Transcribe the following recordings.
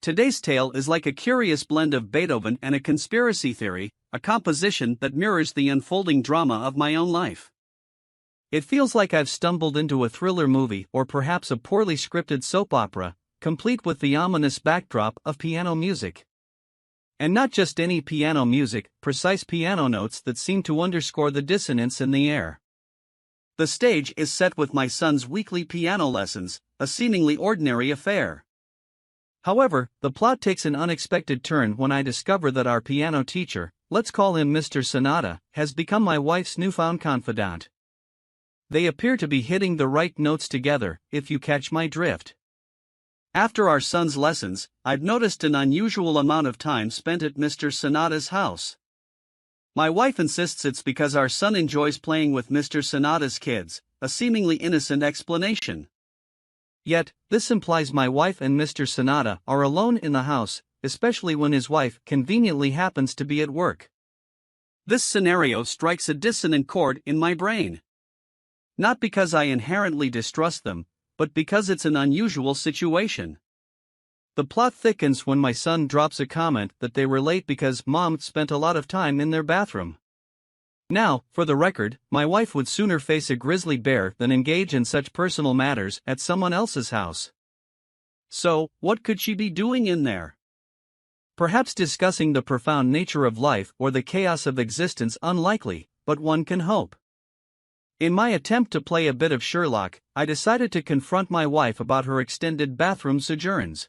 Today's tale is like a curious blend of Beethoven and a conspiracy theory, a composition that mirrors the unfolding drama of my own life. It feels like I've stumbled into a thriller movie or perhaps a poorly scripted soap opera, complete with the ominous backdrop of piano music. And not just any piano music, precise piano notes that seem to underscore the dissonance in the air. The stage is set with my son's weekly piano lessons, a seemingly ordinary affair. However, the plot takes an unexpected turn when I discover that our piano teacher, let's call him Mr. Sonata, has become my wife's newfound confidant. They appear to be hitting the right notes together, if you catch my drift. After our son's lessons, I've noticed an unusual amount of time spent at Mr. Sonata's house. My wife insists it's because our son enjoys playing with Mr. Sonata's kids, a seemingly innocent explanation. Yet, this implies my wife and Mr. Sonata are alone in the house, especially when his wife conveniently happens to be at work. This scenario strikes a dissonant chord in my brain. Not because I inherently distrust them, but because it's an unusual situation. The plot thickens when my son drops a comment that they were late because mom spent a lot of time in their bathroom. Now, for the record, my wife would sooner face a grizzly bear than engage in such personal matters at someone else's house. So, what could she be doing in there? Perhaps discussing the profound nature of life or the chaos of existence. Unlikely, but one can hope. In my attempt to play a bit of Sherlock, I decided to confront my wife about her extended bathroom sojourns.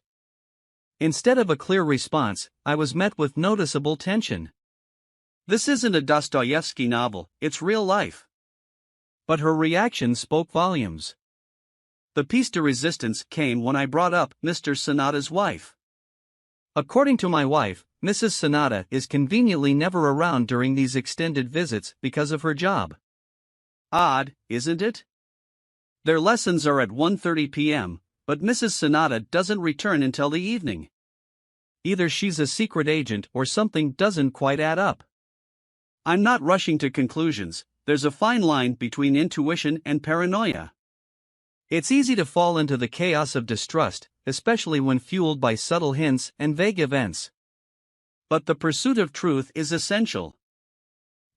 Instead of a clear response, I was met with noticeable tension. This isn't a Dostoevsky novel, it's real life. But her reaction spoke volumes. The piece de resistance came when I brought up Mr. Sonata's wife. According to my wife, Mrs. Sonata is conveniently never around during these extended visits because of her job. Odd, isn't it? Their lessons are at 1:30 p.m., but Mrs. Sonata doesn't return until the evening. Either she's a secret agent or something doesn't quite add up. I'm not rushing to conclusions, there's a fine line between intuition and paranoia. It's easy to fall into the chaos of distrust, especially when fueled by subtle hints and vague events. But the pursuit of truth is essential.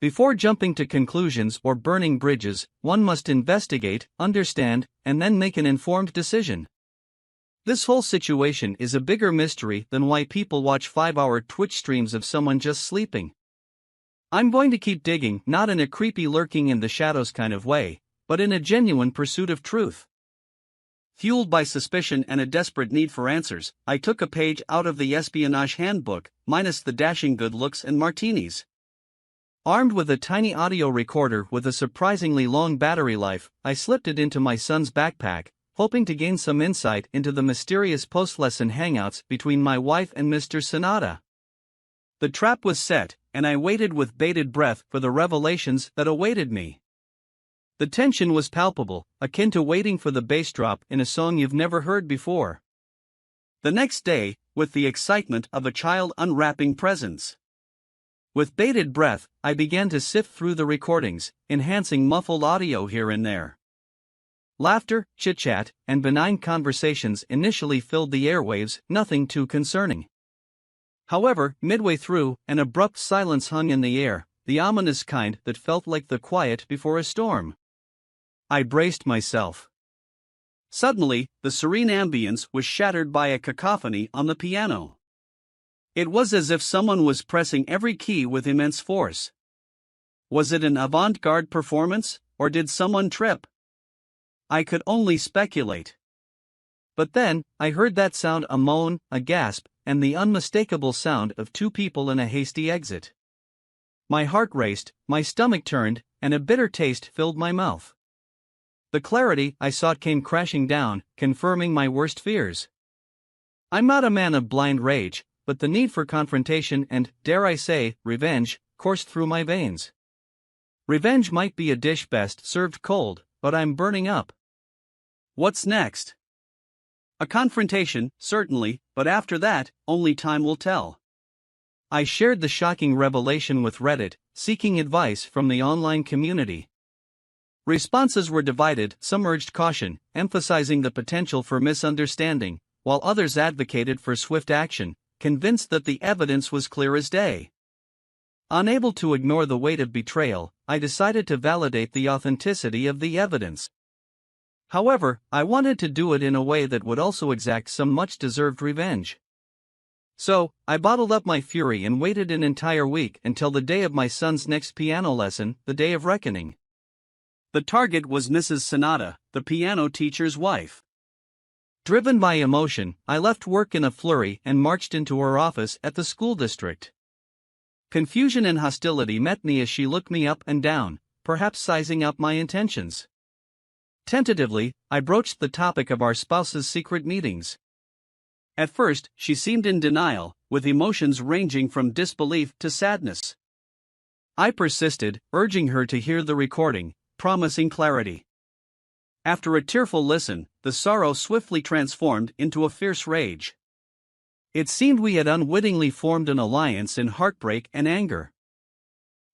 Before jumping to conclusions or burning bridges, one must investigate, understand, and then make an informed decision. This whole situation is a bigger mystery than why people watch 5-hour Twitch streams of someone just sleeping. I'm going to keep digging, not in a creepy lurking in the shadows kind of way, but in a genuine pursuit of truth. Fueled by suspicion and a desperate need for answers, I took a page out of the espionage handbook, minus the dashing good looks and martinis. Armed with a tiny audio recorder with a surprisingly long battery life, I slipped it into my son's backpack, hoping to gain some insight into the mysterious post-lesson hangouts between my wife and Mr. Sonata. The trap was set, and I waited with bated breath for the revelations that awaited me. The tension was palpable, akin to waiting for the bass drop in a song you've never heard before. The next day, with the excitement of a child unwrapping presents. With bated breath, I began to sift through the recordings, enhancing muffled audio here and there. Laughter, chit-chat, and benign conversations initially filled the airwaves, nothing too concerning. However, midway through, an abrupt silence hung in the air, the ominous kind that felt like the quiet before a storm. I braced myself. Suddenly, the serene ambience was shattered by a cacophony on the piano. It was as if someone was pressing every key with immense force. Was it an avant-garde performance, or did someone trip? I could only speculate. But then, I heard that sound, a moan, a gasp, and the unmistakable sound of two people in a hasty exit. My heart raced, my stomach turned, and a bitter taste filled my mouth. The clarity I sought came crashing down, confirming my worst fears. I'm not a man of blind rage, but the need for confrontation and, dare I say, revenge, coursed through my veins. Revenge might be a dish best served cold, but I'm burning up. What's next? A confrontation, certainly, but after that, only time will tell. I shared the shocking revelation with Reddit, seeking advice from the online community. Responses were divided, some urged caution, emphasizing the potential for misunderstanding, while others advocated for swift action, convinced that the evidence was clear as day. Unable to ignore the weight of betrayal, I decided to validate the authenticity of the evidence. However, I wanted to do it in a way that would also exact some much-deserved revenge. So, I bottled up my fury and waited an entire week until the day of my son's next piano lesson, the day of reckoning. The target was Mrs. Sanada, the piano teacher's wife. Driven by emotion, I left work in a flurry and marched into her office at the school district. Confusion and hostility met me as she looked me up and down, perhaps sizing up my intentions. Tentatively, I broached the topic of our spouses' secret meetings. At first, she seemed in denial, with emotions ranging from disbelief to sadness. I persisted, urging her to hear the recording, promising clarity. After a tearful listen, the sorrow swiftly transformed into a fierce rage. It seemed we had unwittingly formed an alliance in heartbreak and anger.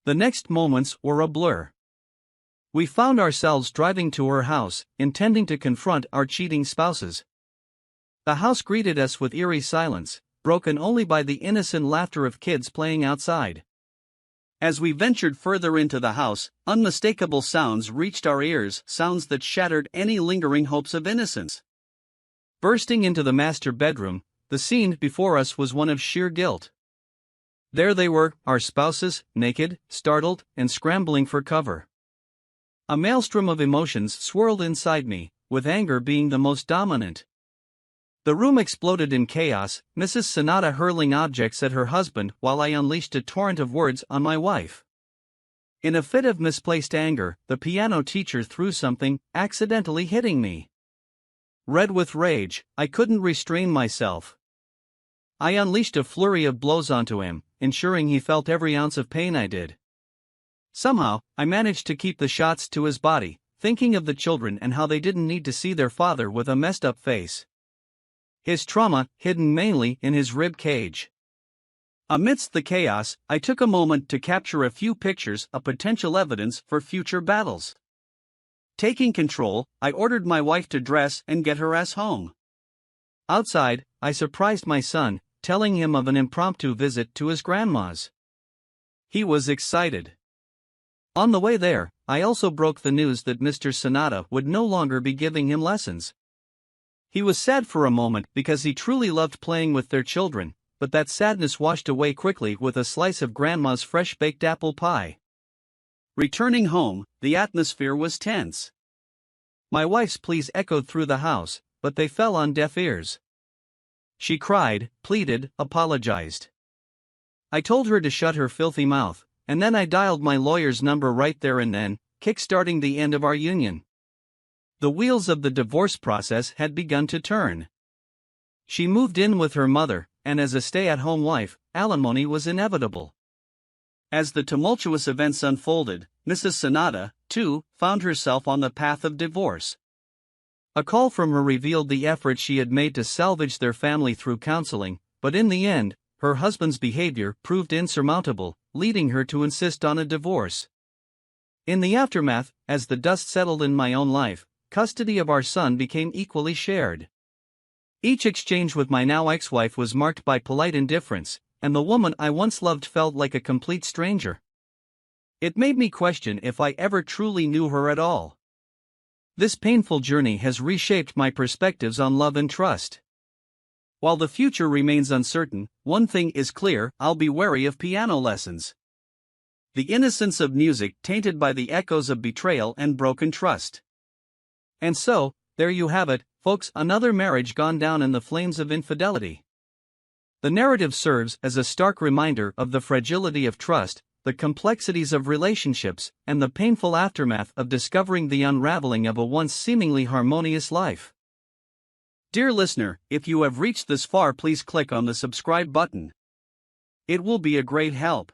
The next moments were a blur. We found ourselves driving to her house, intending to confront our cheating spouses. The house greeted us with eerie silence, broken only by the innocent laughter of kids playing outside. As we ventured further into the house, unmistakable sounds reached our ears, sounds that shattered any lingering hopes of innocence. Bursting into the master bedroom, the scene before us was one of sheer guilt. There they were, our spouses, naked, startled, and scrambling for cover. A maelstrom of emotions swirled inside me, with anger being the most dominant. The room exploded in chaos, Mrs. Sanada hurling objects at her husband while I unleashed a torrent of words on my wife. In a fit of misplaced anger, the piano teacher threw something, accidentally hitting me. Red with rage, I couldn't restrain myself. I unleashed a flurry of blows onto him, ensuring he felt every ounce of pain I did. Somehow, I managed to keep the shots to his body, thinking of the children and how they didn't need to see their father with a messed up face. His trauma hidden mainly in his rib cage. Amidst the chaos, I took a moment to capture a few pictures of potential evidence for future battles. Taking control, I ordered my wife to dress and get her ass home. Outside, I surprised my son, telling him of an impromptu visit to his grandma's. He was excited. On the way there, I also broke the news that Mr. Sanada would no longer be giving him lessons. He was sad for a moment because he truly loved playing with their children, but that sadness washed away quickly with a slice of Grandma's fresh-baked apple pie. Returning home, the atmosphere was tense. My wife's pleas echoed through the house, but they fell on deaf ears. She cried, pleaded, apologized. I told her to shut her filthy mouth, and then I dialed my lawyer's number right there and then, kick-starting the end of our union. The wheels of the divorce process had begun to turn. She moved in with her mother, and as a stay-at-home wife, alimony was inevitable. As the tumultuous events unfolded, Mrs. Sanada, too, found herself on the path of divorce. A call from her revealed the effort she had made to salvage their family through counseling, but in the end, her husband's behavior proved insurmountable, leading her to insist on a divorce. In the aftermath, as the dust settled in my own life, custody of our son became equally shared. Each exchange with my now ex-wife was marked by polite indifference, and the woman I once loved felt like a complete stranger. It made me question if I ever truly knew her at all. This painful journey has reshaped my perspectives on love and trust. While the future remains uncertain, one thing is clear: I'll be wary of piano lessons. The innocence of music tainted by the echoes of betrayal and broken trust. And so, there you have it, folks, another marriage gone down in the flames of infidelity. The narrative serves as a stark reminder of the fragility of trust, the complexities of relationships, and the painful aftermath of discovering the unraveling of a once seemingly harmonious life. Dear listener, if you have reached this far, please click on the subscribe button. It will be a great help.